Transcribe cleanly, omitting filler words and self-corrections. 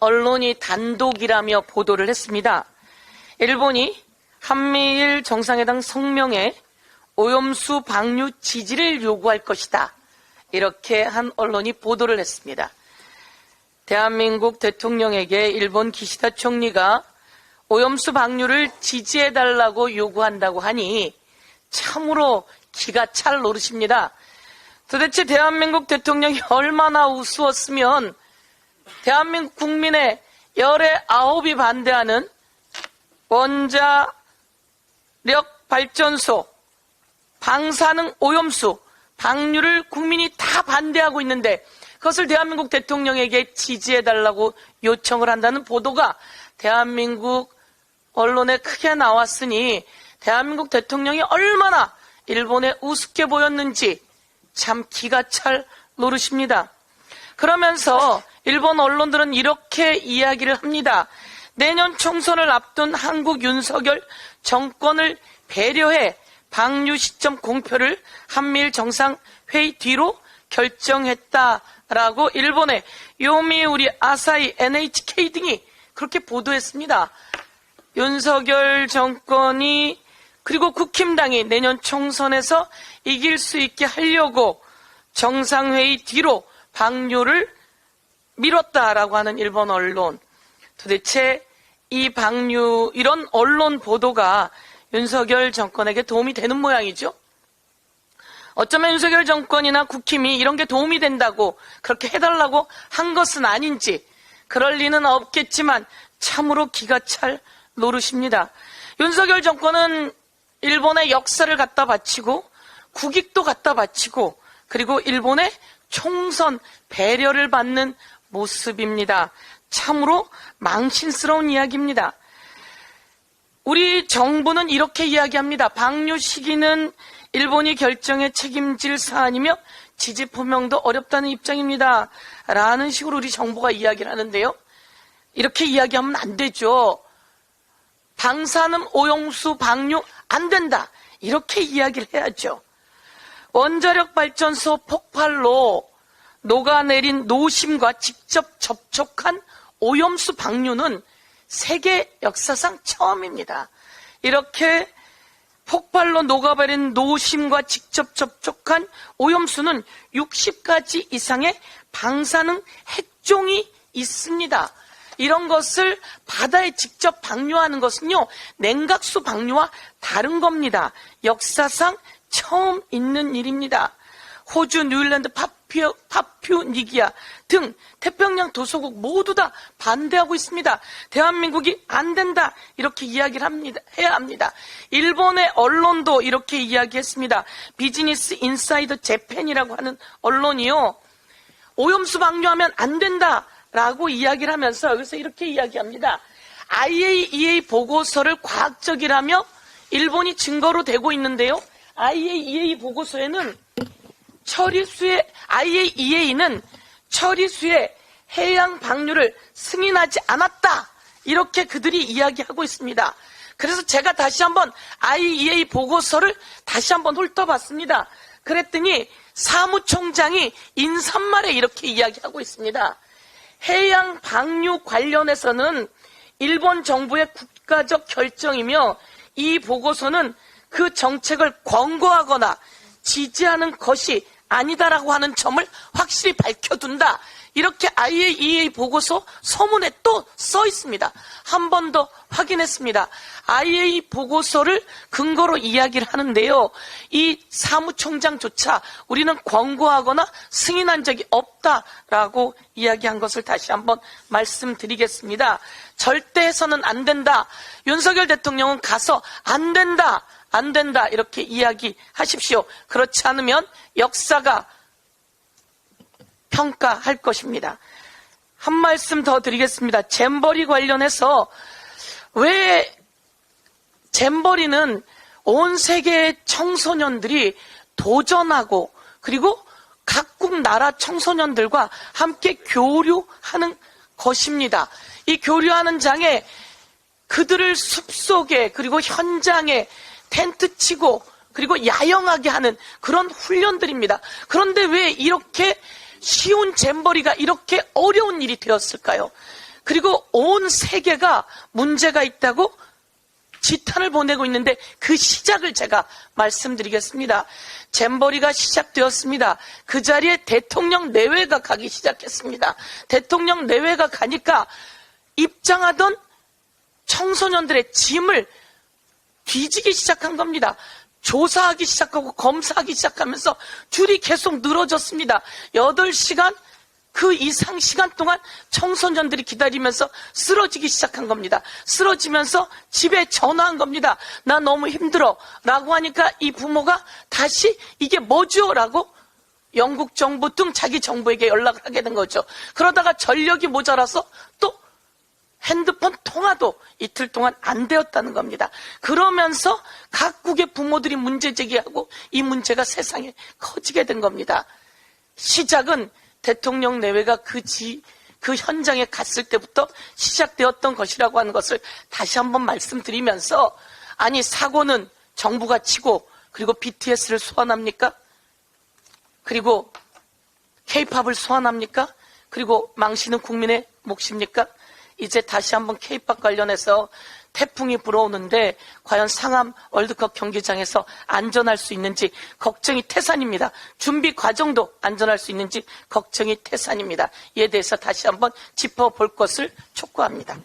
언론이 단독이라며 보도를 했습니다. 일본이 한미일 정상회담 성명에 오염수 방류 지지를 요구할 것이다. 이렇게 한 언론이 보도를 했습니다. 대한민국 대통령에게 일본 기시다 총리가 오염수 방류를 지지해달라고 요구한다고 하니 참으로 기가 찰 노릇입니다. 도대체 대한민국 대통령이 얼마나 우스웠으면 대한민국 국민의 열의 9이 반대하는 원자력 발전소 방사능 오염수 방류를 국민이 다 반대하고 있는데 그것을 대한민국 대통령에게 지지해달라고 요청을 한다는 보도가 대한민국 언론에 크게 나왔으니 대한민국 대통령이 얼마나 일본에 우습게 보였는지 참 기가 찰 노릇입니다. 그러면서 일본 언론들은 이렇게 이야기를 합니다. 내년 총선을 앞둔 한국 윤석열 정권을 배려해 방류 시점 공표를 한미일 정상회의 뒤로 결정했다라고 일본의 요미우리, 아사히, NHK 등이 그렇게 보도했습니다. 윤석열 정권이 그리고 국힘당이 내년 총선에서 이길 수 있게 하려고 정상회의 뒤로 방류를 미뤘다라고 하는 일본 언론. 도대체 이 방류, 이런 언론 보도가 윤석열 정권에게 도움이 되는 모양이죠. 어쩌면 윤석열 정권이나 국힘이 이런 게 도움이 된다고 그렇게 해달라고 한 것은 아닌지 그럴 리는 없겠지만 참으로 기가 찰 노릇입니다. 윤석열 정권은 일본의 역사를 갖다 바치고 국익도 갖다 바치고 그리고 일본의 총선 배려를 받는 모습입니다. 참으로 망신스러운 이야기입니다. 우리 정부는 이렇게 이야기합니다. 방류 시기는 일본이 결정에 책임질 사안이며 지지 표명도 어렵다는 입장입니다. 라는 식으로 우리 정부가 이야기를 하는데요. 이렇게 이야기하면 안 되죠. 방사능 오염수 방류 안 된다. 이렇게 이야기를 해야죠. 원자력 발전소 폭발로 녹아내린 노심과 직접 접촉한 오염수 방류는 세계 역사상 처음입니다. 이렇게 폭발로 녹아버린 노심과 직접 접촉한 오염수는 60가지 이상의 방사능 핵종이 있습니다. 이런 것을 바다에 직접 방류하는 것은요, 냉각수 방류와 다른 겁니다. 역사상 처음 있는 일입니다. 호주, 뉴질랜드, 파푸아니기아 등 태평양 도서국 모두 다 반대하고 있습니다. 대한민국이 안 된다 이렇게 이야기를 해야 합니다. 일본의 언론도 이렇게 이야기했습니다. 비즈니스 인사이더 재팬이라고 하는 언론이요, 오염수 방류하면 안 된다라고 이야기를 하면서 여기서 이렇게 이야기합니다. IAEA 보고서를 과학적이라며 일본이 증거로 대고 있는데요. IAEA 보고서에는 IAEA는 처리수의 해양 방류를 승인하지 않았다. 이렇게 그들이 이야기하고 있습니다. 그래서 제가 다시 한번 IAEA 보고서를 다시 한번 훑어봤습니다. 그랬더니 사무총장이 인사말에 이렇게 이야기하고 있습니다. 해양 방류 관련해서는 일본 정부의 국가적 결정이며 이 보고서는 그 정책을 권고하거나 지지하는 것이 아니다라고 하는 점을 확실히 밝혀둔다. 이렇게 IAEA 보고서 서문에 또 써 있습니다. 한 번 더 확인했습니다. IAEA 보고서를 근거로 이야기를 하는데요. 이 사무총장조차 우리는 권고하거나 승인한 적이 없다라고 이야기한 것을 다시 한번 말씀드리겠습니다. 절대 해서는 안 된다. 윤석열 대통령은 가서 안 된다. 안 된다 이렇게 이야기하십시오. 그렇지 않으면 역사가 평가할 것입니다. 한 말씀 더 드리겠습니다. 잼버리 관련해서 왜 잼버리는 온 세계의 청소년들이 도전하고 그리고 각국 나라 청소년들과 함께 교류하는 것입니다. 이 교류하는 장에 그들을 숲속에 그리고 현장에 텐트 치고 그리고 야영하게 하는 그런 훈련들입니다. 그런데 왜 이렇게 쉬운 잼버리가 이렇게 어려운 일이 되었을까요? 그리고 온 세계가 문제가 있다고 지탄을 보내고 있는데 그 시작을 제가 말씀드리겠습니다. 잼버리가 시작되었습니다. 그 자리에 대통령 내외가 가기 시작했습니다. 대통령 내외가 가니까 입장하던 청소년들의 짐을 뒤지기 시작한 겁니다. 조사하기 시작하고 검사하기 시작하면서 줄이 계속 늘어졌습니다. 8시간 그 이상 시간 동안 청소년들이 기다리면서 쓰러지기 시작한 겁니다. 쓰러지면서 집에 전화한 겁니다. 나 너무 힘들어 라고 하니까 이 부모가 다시 이게 뭐죠? 라고 영국 정부 등 자기 정부에게 연락을 하게 된 거죠. 그러다가 전력이 모자라서 또 핸드폰 통화도 이틀 동안 안 되었다는 겁니다. 그러면서 각국의 부모들이 문제 제기하고 이 문제가 세상에 커지게 된 겁니다. 시작은 대통령 내외가 그 현장에 갔을 때부터 시작되었던 것이라고 하는 것을 다시 한번 말씀드리면서, 아니 사고는 정부가 치고 그리고 BTS를 소환합니까? 그리고 K-팝을 소환합니까? 그리고 망신은 국민의 몫입니까? 이제 다시 한번 K-팝 관련해서 태풍이 불어오는데 과연 상암 월드컵 경기장에서 안전할 수 있는지 걱정이 태산입니다. 준비 과정도 안전할 수 있는지 걱정이 태산입니다. 이에 대해서 다시 한번 짚어볼 것을 촉구합니다.